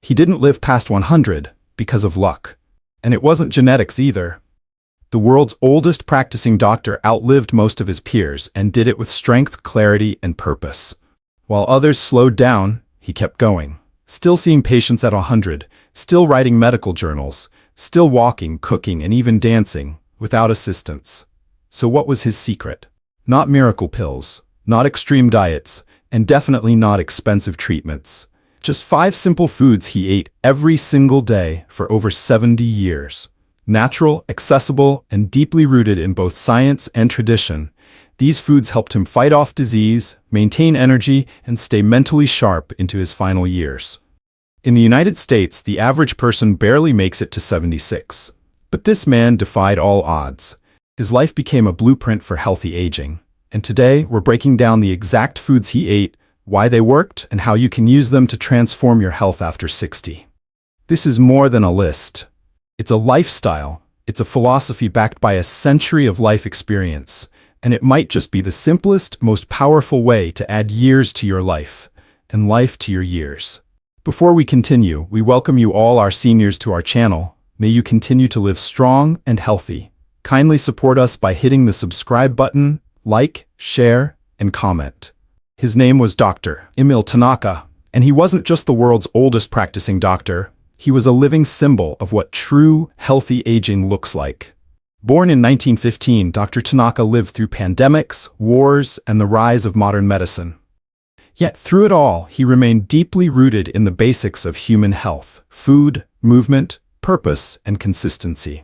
He didn't live past 100 because of luck. And it wasn't genetics either. The world's oldest practicing doctor outlived most of his peers and did it with strength, clarity, and purpose. While others slowed down, he kept going. Still seeing patients at 100, still writing medical journals, still walking, cooking, and even dancing, without assistance. So what was his secret? Not miracle pills, not extreme diets, and definitely not expensive treatments. Just 5 simple foods he ate every single day for over 70 years. Natural, accessible, and deeply rooted in both science and tradition, these foods helped him fight off disease, maintain energy, and stay mentally sharp into his final years. In the United States, the average person barely makes it to 76. But this man defied all odds. His life became a blueprint for healthy aging. And today, we're breaking down the exact foods he ate, why they worked, and how you can use them to transform your health after 60. This is more than a list. It's a lifestyle. It's a philosophy backed by a century of life experience. And it might just be the simplest, most powerful way to add years to your life, and life to your years. Before we continue, we welcome you all our seniors to our channel. May you continue to live strong and healthy. Kindly support us by hitting the subscribe button, like, share, and comment. His name was Dr. Tanaka, and he wasn't just the world's oldest practicing doctor. He was a living symbol of what true, healthy aging looks like. Born in 1915, Dr. Tanaka lived through pandemics, wars, and the rise of modern medicine. Yet through it all, he remained deeply rooted in the basics of human health: food, movement, purpose, and consistency.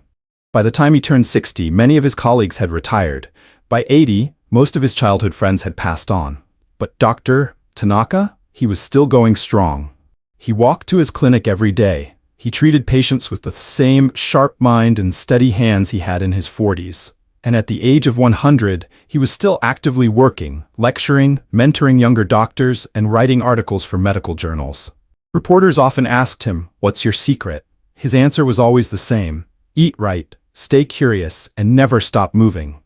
By the time he turned 60, many of his colleagues had retired. By 80, most of his childhood friends had passed on. But Dr. Tanaka, he was still going strong. He walked to his clinic every day. He treated patients with the same sharp mind and steady hands he had in his 40s. And at the age of 100, he was still actively working, lecturing, mentoring younger doctors, and writing articles for medical journals. Reporters often asked him, "What's your secret?" His answer was always the same: eat right, stay curious, and never stop moving.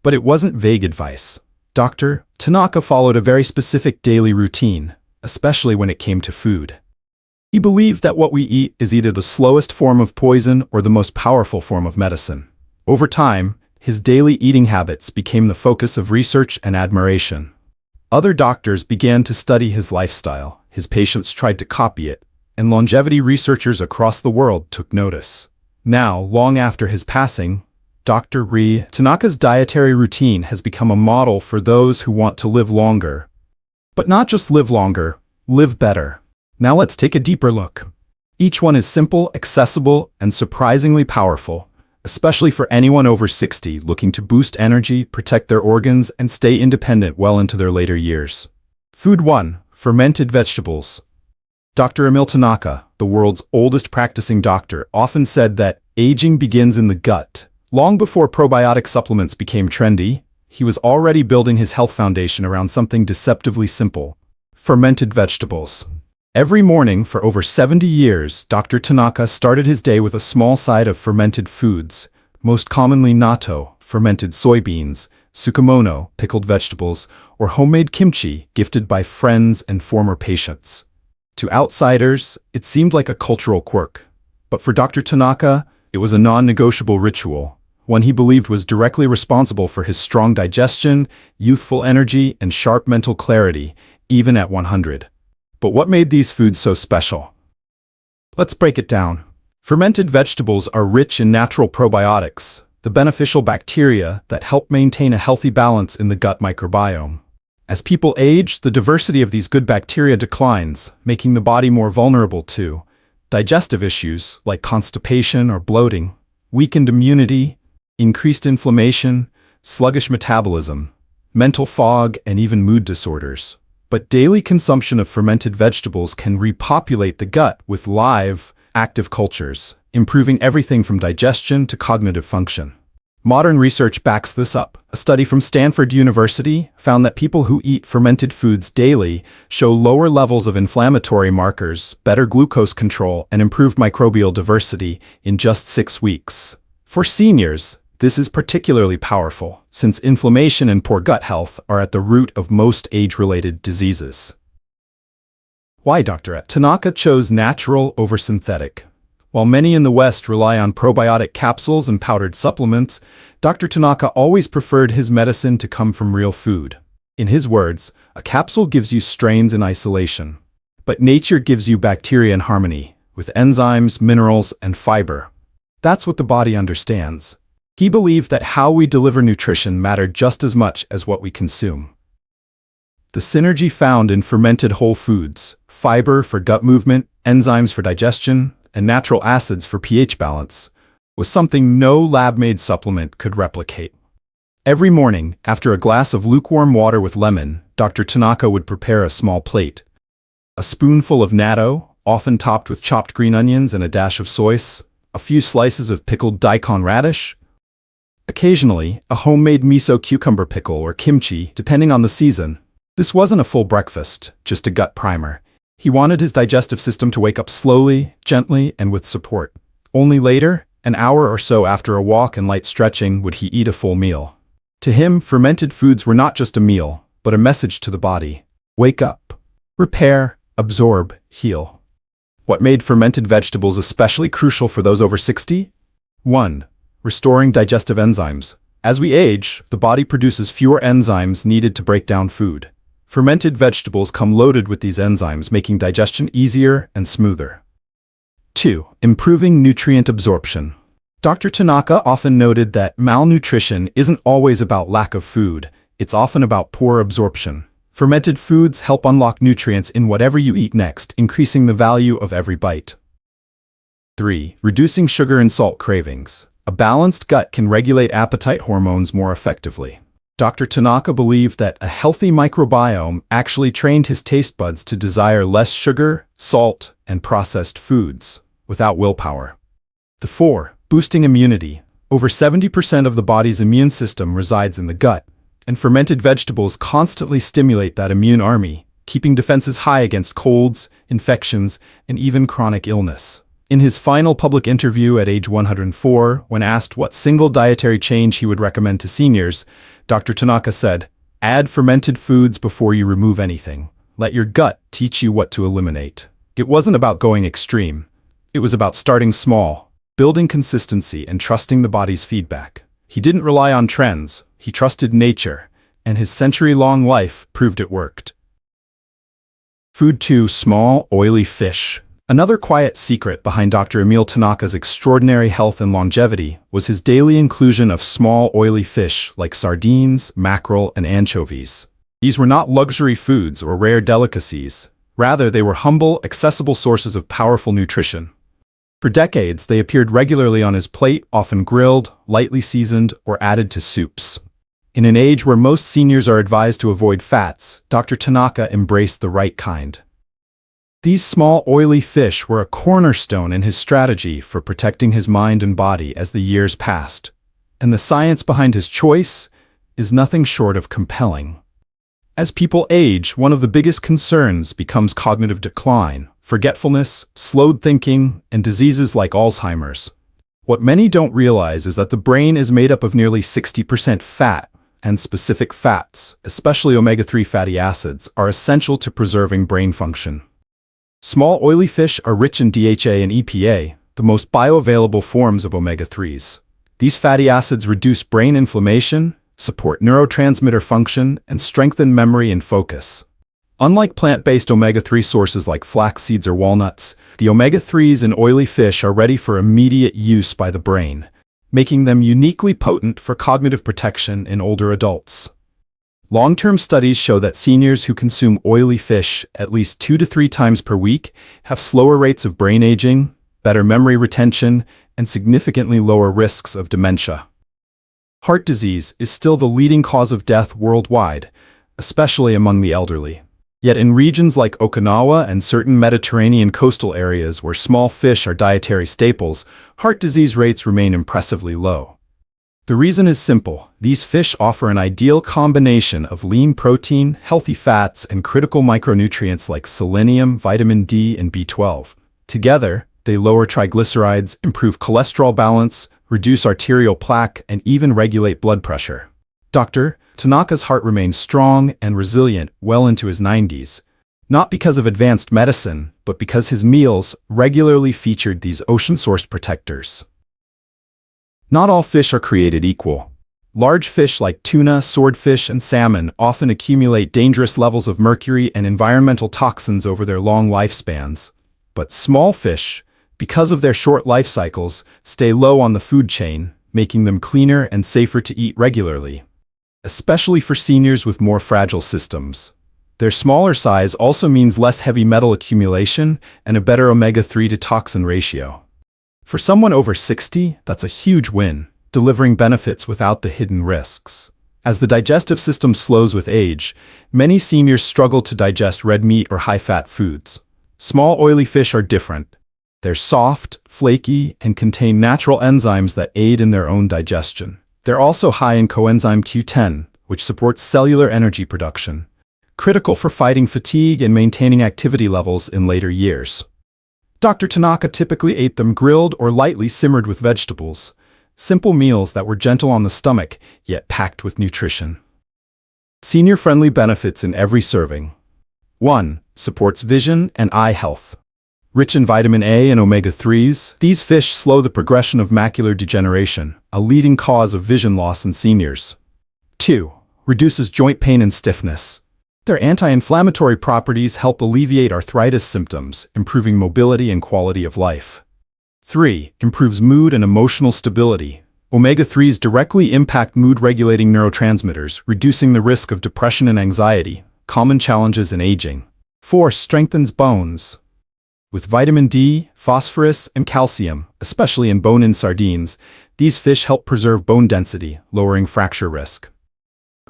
But it wasn't vague advice. Dr. Tanaka followed a very specific daily routine, especially when it came to food. He believed that what we eat is either the slowest form of poison or the most powerful form of medicine. Over time, his daily eating habits became the focus of research and admiration. Other doctors began to study his lifestyle, his patients tried to copy it, and longevity researchers across the world took notice. Now, long after his passing, Dr. Tanaka's dietary routine has become a model for those who want to live longer. But not just live longer, live better. Now let's take a deeper look. Each one is simple, accessible, and surprisingly powerful, especially for anyone over 60 looking to boost energy, protect their organs, and stay independent well into their later years. Food 1. Fermented vegetables. Dr. Tanaka, the world's oldest practicing doctor, often said that aging begins in the gut. Long before probiotic supplements became trendy, he was already building his health foundation around something deceptively simple: fermented vegetables. Every morning for over 70 years, Dr. Tanaka started his day with a small side of fermented foods, most commonly natto, fermented soybeans, tsukemono, pickled vegetables, or homemade kimchi gifted by friends and former patients. To outsiders, it seemed like a cultural quirk. But for Dr. Tanaka, it was a non-negotiable ritual, one he believed was directly responsible for his strong digestion, youthful energy, and sharp mental clarity, even at 100. But what made these foods so special? Let's break it down. Fermented vegetables are rich in natural probiotics, the beneficial bacteria that help maintain a healthy balance in the gut microbiome. As people age, the diversity of these good bacteria declines, making the body more vulnerable to digestive issues like constipation or bloating, weakened immunity, increased inflammation, sluggish metabolism, mental fog, and even mood disorders. But daily consumption of fermented vegetables can repopulate the gut with live, active cultures, improving everything from digestion to cognitive function. Modern research backs this up. A study from Stanford University found that people who eat fermented foods daily show lower levels of inflammatory markers, better glucose control, and improved microbial diversity in just 6 weeks. For seniors, this is particularly powerful, since inflammation and poor gut health are at the root of most age-related diseases. Why Dr. Tanaka chose natural over synthetic. While many in the West rely on probiotic capsules and powdered supplements, Dr. Tanaka always preferred his medicine to come from real food. In his words, a capsule gives you strains in isolation, but nature gives you bacteria in harmony, with enzymes, minerals, and fiber. That's what the body understands. He believed that how we deliver nutrition mattered just as much as what we consume. The synergy found in fermented whole foods, fiber for gut movement, enzymes for digestion, and natural acids for pH balance, was something no lab-made supplement could replicate. Every morning, after a glass of lukewarm water with lemon, Dr. Tanaka would prepare a small plate. A spoonful of natto, often topped with chopped green onions and a dash of soy sauce, a few slices of pickled daikon radish, occasionally a homemade miso cucumber pickle or kimchi, depending on the season. This wasn't a full breakfast, just a gut primer. He wanted his digestive system to wake up slowly, gently, and with support. Only later, an hour or so after a walk and light stretching, would he eat a full meal. To him, fermented foods were not just a meal, but a message to the body. Wake up. Repair, absorb, heal. What made fermented vegetables especially crucial for those over 60? 1. Restoring digestive enzymes. As we age, the body produces fewer enzymes needed to break down food. Fermented vegetables come loaded with these enzymes, making digestion easier and smoother. 2. Improving nutrient absorption. Dr. Tanaka often noted that malnutrition isn't always about lack of food, it's often about poor absorption. Fermented foods help unlock nutrients in whatever you eat next, increasing the value of every bite. 3. Reducing sugar and salt cravings. A balanced gut can regulate appetite hormones more effectively. Dr. Tanaka believed that a healthy microbiome actually trained his taste buds to desire less sugar, salt, and processed foods, without willpower. 4. Boosting immunity. Over 70% of the body's immune system resides in the gut, and fermented vegetables constantly stimulate that immune army, keeping defenses high against colds, infections, and even chronic illness. In his final public interview at age 104, when asked what single dietary change he would recommend to seniors, Dr. Tanaka said, "Add fermented foods before you remove anything. Let your gut teach you what to eliminate." It wasn't about going extreme. It was about starting small, building consistency, and trusting the body's feedback. He didn't rely on trends, he trusted nature, and his century-long life proved it worked. Food 2. Small, oily fish. Another quiet secret behind Dr. Emil Tanaka's extraordinary health and longevity was his daily inclusion of small, oily fish like sardines, mackerel, and anchovies. These were not luxury foods or rare delicacies. Rather, they were humble, accessible sources of powerful nutrition. For decades, they appeared regularly on his plate, often grilled, lightly seasoned, or added to soups. In an age where most seniors are advised to avoid fats, Dr. Tanaka embraced the right kind. These small, oily fish were a cornerstone in his strategy for protecting his mind and body as the years passed. And the science behind his choice is nothing short of compelling. As people age, one of the biggest concerns becomes cognitive decline, forgetfulness, slowed thinking, and diseases like Alzheimer's. What many don't realize is that the brain is made up of nearly 60% fat, and specific fats, especially omega-3 fatty acids, are essential to preserving brain function. Small oily fish are rich in DHA and EPA, the most bioavailable forms of omega-3s. These fatty acids reduce brain inflammation, support neurotransmitter function, and strengthen memory and focus. Unlike plant-based omega-3 sources like flax seeds or walnuts, the omega-3s in oily fish are ready for immediate use by the brain, making them uniquely potent for cognitive protection in older adults. Long-term studies show that seniors who consume oily fish at least 2 to 3 times per week have slower rates of brain aging, better memory retention, and significantly lower risks of dementia. Heart disease is still the leading cause of death worldwide, especially among the elderly. Yet in regions like Okinawa and certain Mediterranean coastal areas where small fish are dietary staples, heart disease rates remain impressively low. The reason is simple. These fish offer an ideal combination of lean protein, healthy fats, and critical micronutrients like selenium, vitamin D, and B12. Together, they lower triglycerides, improve cholesterol balance, reduce arterial plaque, and even regulate blood pressure. Dr. Tanaka's heart remained strong and resilient well into his 90s. Not because of advanced medicine, but because his meals regularly featured these ocean-sourced protectors. Not all fish are created equal. Large fish like tuna, swordfish, and salmon often accumulate dangerous levels of mercury and environmental toxins over their long lifespans. But small fish, because of their short life cycles, stay low on the food chain, making them cleaner and safer to eat regularly. Especially for seniors with more fragile systems. Their smaller size also means less heavy metal accumulation and a better omega-3 to toxin ratio. For someone over 60, that's a huge win, delivering benefits without the hidden risks. As the digestive system slows with age, many seniors struggle to digest red meat or high-fat foods. Small oily fish are different. They're soft, flaky, and contain natural enzymes that aid in their own digestion. They're also high in coenzyme Q10, which supports cellular energy production, critical for fighting fatigue and maintaining activity levels in later years. Dr. Tanaka typically ate them grilled or lightly simmered with vegetables, simple meals that were gentle on the stomach, yet packed with nutrition. Senior-friendly benefits in every serving. 1. Supports vision and eye health. Rich in vitamin A and omega-3s, these fish slow the progression of macular degeneration, a leading cause of vision loss in seniors. 2. Reduces joint pain and stiffness. Their anti-inflammatory properties help alleviate arthritis symptoms, improving mobility and quality of life. 3. Improves mood and emotional stability. Omega-3s directly impact mood-regulating neurotransmitters, reducing the risk of depression and anxiety, common challenges in aging. 4. Strengthens bones. With vitamin D, phosphorus, and calcium, especially in bone-in sardines, these fish help preserve bone density, lowering fracture risk.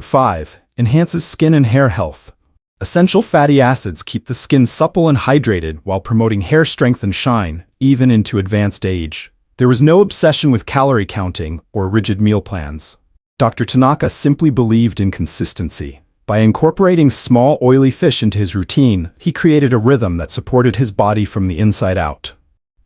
5. Enhances skin and hair health. Essential fatty acids keep the skin supple and hydrated while promoting hair strength and shine, even into advanced age. There was no obsession with calorie counting or rigid meal plans. Dr. Tanaka simply believed in consistency. By incorporating small, oily fish into his routine, he created a rhythm that supported his body from the inside out.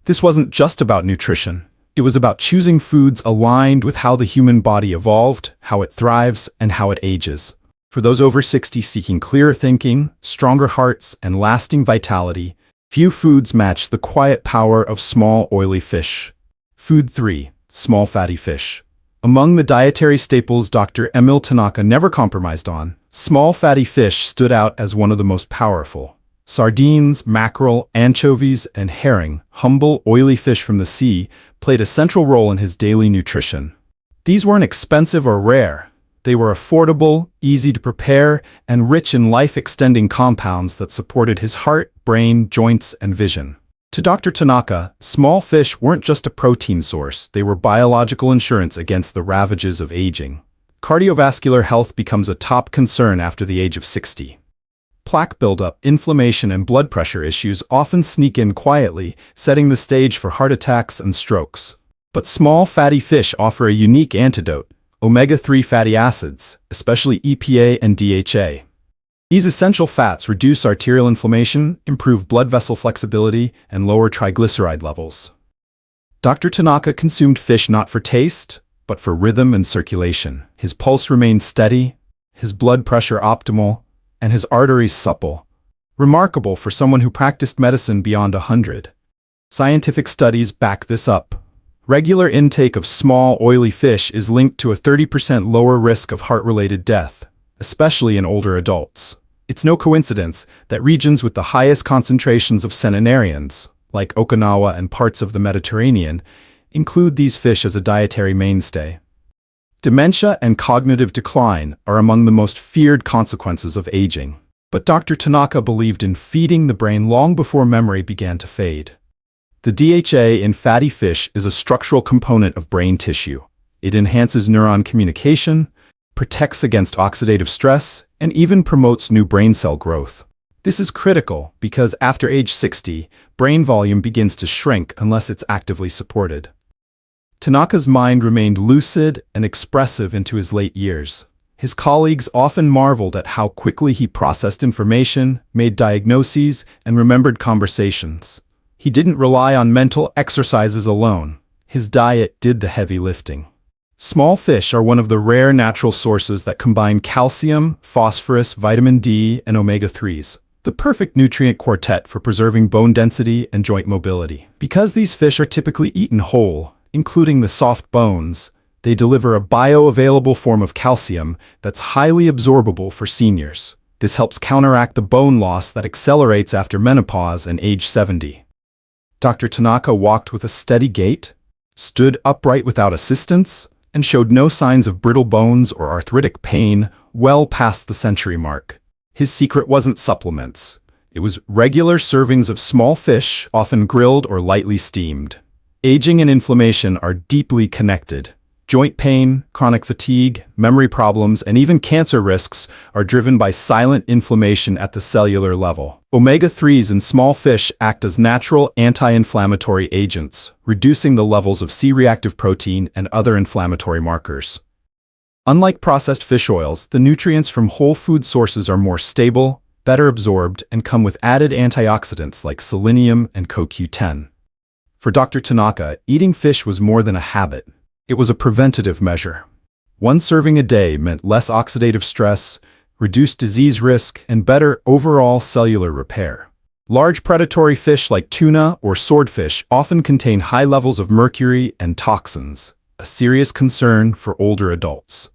This wasn't just about nutrition. It was about choosing foods aligned with how the human body evolved, how it thrives, and how it ages. For those over 60 seeking clearer thinking, stronger hearts, and lasting vitality, few foods match the quiet power of small, oily fish. Food 3. Small fatty fish. Among the dietary staples Dr. Tanaka never compromised on, small fatty fish stood out as one of the most powerful. Sardines, mackerel, anchovies, and herring, humble, oily fish from the sea, played a central role in his daily nutrition. These weren't expensive or rare. They were affordable, easy to prepare, and rich in life-extending compounds that supported his heart, brain, joints, and vision. To Dr. Tanaka, small fish weren't just a protein source, they were biological insurance against the ravages of aging. Cardiovascular health becomes a top concern after the age of 60. Plaque buildup, inflammation, and blood pressure issues often sneak in quietly, setting the stage for heart attacks and strokes. But small fatty fish offer a unique antidote: omega-3 fatty acids, especially EPA and DHA. These essential fats reduce arterial inflammation, improve blood vessel flexibility, and lower triglyceride levels. Dr. Tanaka consumed fish not for taste, but for rhythm and circulation. His pulse remained steady, his blood pressure optimal, and his arteries supple. Remarkable for someone who practiced medicine beyond 100. Scientific studies back this up. Regular intake of small, oily fish is linked to a 30% lower risk of heart-related death, especially in older adults. It's no coincidence that regions with the highest concentrations of centenarians, like Okinawa and parts of the Mediterranean, include these fish as a dietary mainstay. Dementia and cognitive decline are among the most feared consequences of aging. But Dr. Tanaka believed in feeding the brain long before memory began to fade. The DHA in fatty fish is a structural component of brain tissue. It enhances neuron communication, protects against oxidative stress, and even promotes new brain cell growth. This is critical because after age 60, brain volume begins to shrink unless it's actively supported. Tanaka's mind remained lucid and expressive into his late years. His colleagues often marveled at how quickly he processed information, made diagnoses, and remembered conversations. He didn't rely on mental exercises alone. His diet did the heavy lifting. Small fish are one of the rare natural sources that combine calcium, phosphorus, vitamin D, and omega-3s. the perfect nutrient quartet for preserving bone density and joint mobility. Because these fish are typically eaten whole, including the soft bones, they deliver a bioavailable form of calcium that's highly absorbable for seniors. This helps counteract the bone loss that accelerates after menopause and age 70. Dr. Tanaka walked with a steady gait, stood upright without assistance, and showed no signs of brittle bones or arthritic pain well past the century mark. His secret wasn't supplements. It was regular servings of small fish, often grilled or lightly steamed. Aging and inflammation are deeply connected. Joint pain, chronic fatigue, memory problems, and even cancer risks are driven by silent inflammation at the cellular level. Omega-3s in small fish act as natural anti-inflammatory agents, reducing the levels of C-reactive protein and other inflammatory markers. Unlike processed fish oils, the nutrients from whole food sources are more stable, better absorbed, and come with added antioxidants like selenium and CoQ10. For Dr. Tanaka, eating fish was more than a habit. It was a preventative measure. One serving a day meant less oxidative stress, reduced disease risk, and better overall cellular repair. Large predatory fish like tuna or swordfish often contain high levels of mercury and toxins, a serious concern for older adults.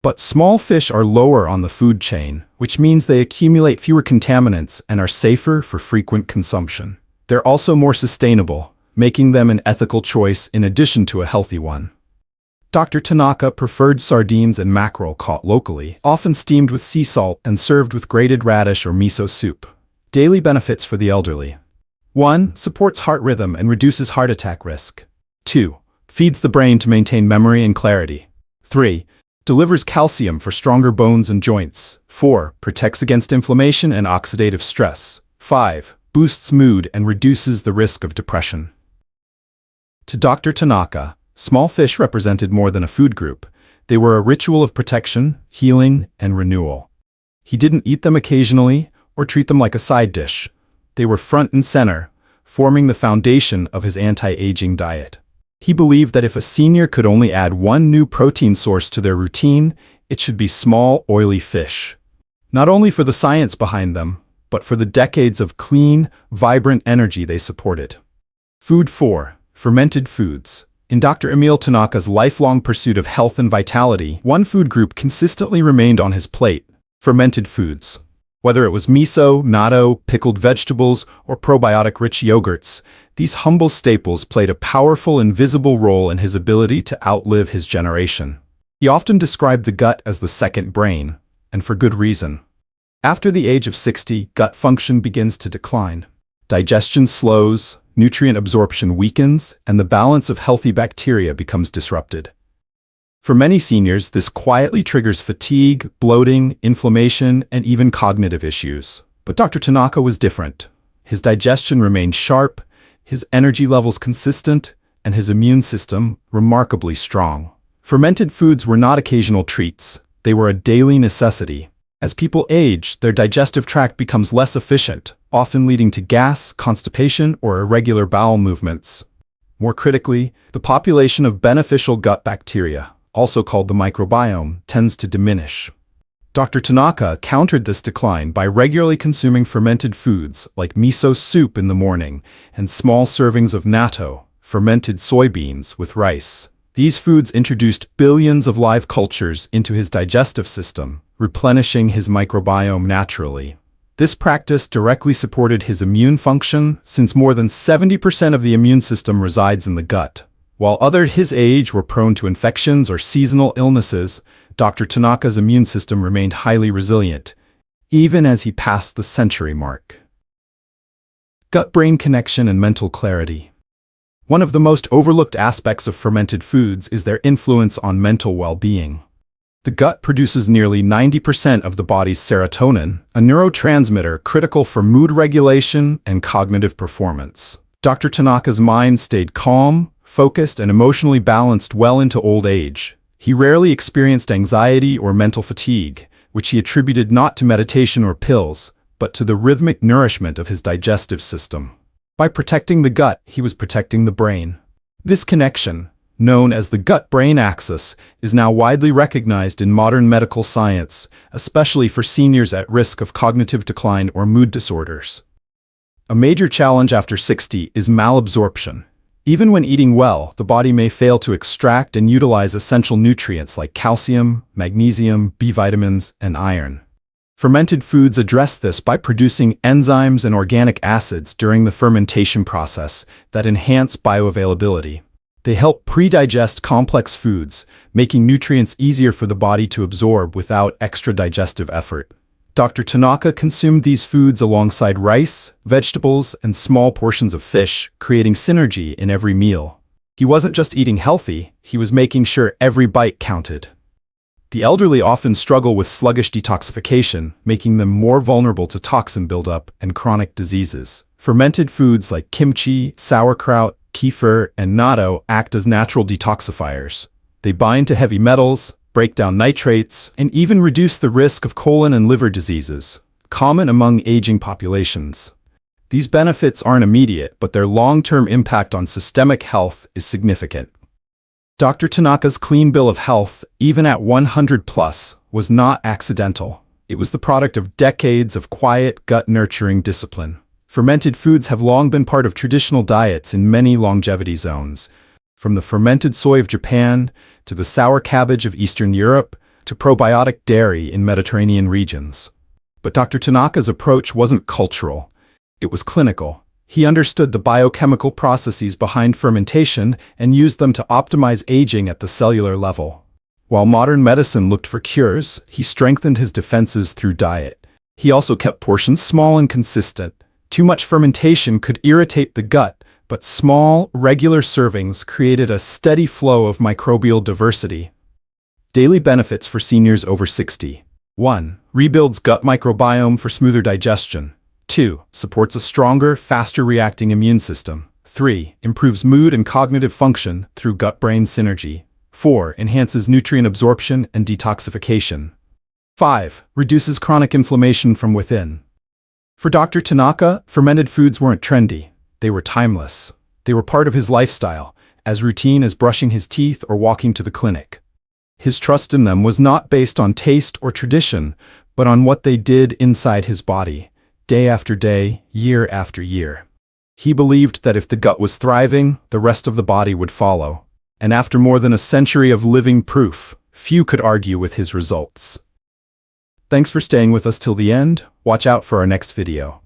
But small fish are lower on the food chain, which means they accumulate fewer contaminants and are safer for frequent consumption. They're also more sustainable, making them an ethical choice in addition to a healthy one. Dr. Tanaka preferred sardines and mackerel caught locally, often steamed with sea salt and served with grated radish or miso soup. Daily benefits for the elderly. 1. Supports heart rhythm and reduces heart attack risk. 2. Feeds the brain to maintain memory and clarity. 3. Delivers calcium for stronger bones and joints. 4. Protects against inflammation and oxidative stress. 5. Boosts mood and reduces the risk of depression. To Dr. Tanaka, small fish represented more than a food group. They were a ritual of protection, healing, and renewal. He didn't eat them occasionally or treat them like a side dish. They were front and center, forming the foundation of his anti-aging diet. He believed that if a senior could only add one new protein source to their routine, it should be small, oily fish. Not only for the science behind them, but for the decades of clean, vibrant energy they supported. Food 4. Fermented foods. In Dr. Emil Tanaka's lifelong pursuit of health and vitality, one food group consistently remained on his plate: fermented foods. Whether it was miso, natto, pickled vegetables, or probiotic-rich yogurts, these humble staples played a powerful and visible role in his ability to outlive his generation. He often described the gut as the second brain, and for good reason. After the age of 60, gut function begins to decline. Digestion slows, nutrient absorption weakens, and the balance of healthy bacteria becomes disrupted. For many seniors, this quietly triggers fatigue, bloating, inflammation, and even cognitive issues. But Dr. Tanaka was different. His digestion remained sharp, his energy levels consistent, and his immune system remarkably strong. Fermented foods were not occasional treats. They were a daily necessity. As people age, their digestive tract becomes less efficient, often leading to gas, constipation, or irregular bowel movements. More critically, the population of beneficial gut bacteria, also called the microbiome, tends to diminish. Dr. Tanaka countered this decline by regularly consuming fermented foods like miso soup in the morning and small servings of natto, fermented soybeans, with rice. These foods introduced billions of live cultures into his digestive system, replenishing his microbiome naturally. This practice directly supported his immune function, since more than 70% of the immune system resides in the gut. While others his age were prone to infections or seasonal illnesses, Dr. Tanaka's immune system remained highly resilient, even as he passed the century mark. Gut-brain connection and mental clarity. One of the most overlooked aspects of fermented foods is their influence on mental well-being. The gut produces nearly 90% of the body's serotonin, a neurotransmitter critical for mood regulation and cognitive performance. Dr. Tanaka's mind stayed calm, focused, and emotionally balanced well into old age. He rarely experienced anxiety or mental fatigue, which he attributed not to meditation or pills, but to the rhythmic nourishment of his digestive system. By protecting the gut, he was protecting the brain. This connection, known as the gut-brain axis, is now widely recognized in modern medical science, especially for seniors at risk of cognitive decline or mood disorders. A major challenge after 60 is malabsorption. Even when eating well, the body may fail to extract and utilize essential nutrients like calcium, magnesium, B vitamins, and iron. Fermented foods address this by producing enzymes and organic acids during the fermentation process that enhance bioavailability. They help pre-digest complex foods, making nutrients easier for the body to absorb without extra digestive effort. Dr. Tanaka consumed these foods alongside rice, vegetables, and small portions of fish, creating synergy in every meal. He wasn't just eating healthy, he was making sure every bite counted. The elderly often struggle with sluggish detoxification, making them more vulnerable to toxin buildup and chronic diseases. Fermented foods like kimchi, sauerkraut, kefir, and natto act as natural detoxifiers. They bind to heavy metals, break down nitrates, and even reduce the risk of colon and liver diseases, common among aging populations. These benefits aren't immediate, but their long-term impact on systemic health is significant. Dr. Tanaka's clean bill of health, even at 100 plus, was not accidental. It was the product of decades of quiet, gut-nurturing discipline. Fermented foods have long been part of traditional diets in many longevity zones, from the fermented soy of Japan to the sour cabbage of Eastern Europe to probiotic dairy in Mediterranean regions. But Dr. Tanaka's approach wasn't cultural, it was clinical. He understood the biochemical processes behind fermentation and used them to optimize aging at the cellular level. While modern medicine looked for cures, he strengthened his defenses through diet. He also kept portions small and consistent. Too much fermentation could irritate the gut, but small, regular servings created a steady flow of microbial diversity. Daily benefits for seniors over 60. 1. Rebuilds gut microbiome for smoother digestion. 2. Supports a stronger, faster-reacting immune system. 3. Improves mood and cognitive function through gut-brain synergy. 4. Enhances nutrient absorption and detoxification. 5. Reduces chronic inflammation from within. For Dr. Tanaka, fermented foods weren't trendy. They were timeless. They were part of his lifestyle, as routine as brushing his teeth or walking to the clinic. His trust in them was not based on taste or tradition, but on what they did inside his body, day after day, year after year. He believed that if the gut was thriving, the rest of the body would follow. And after more than a century of living proof, few could argue with his results. Thanks for staying with us till the end. Watch out for our next video.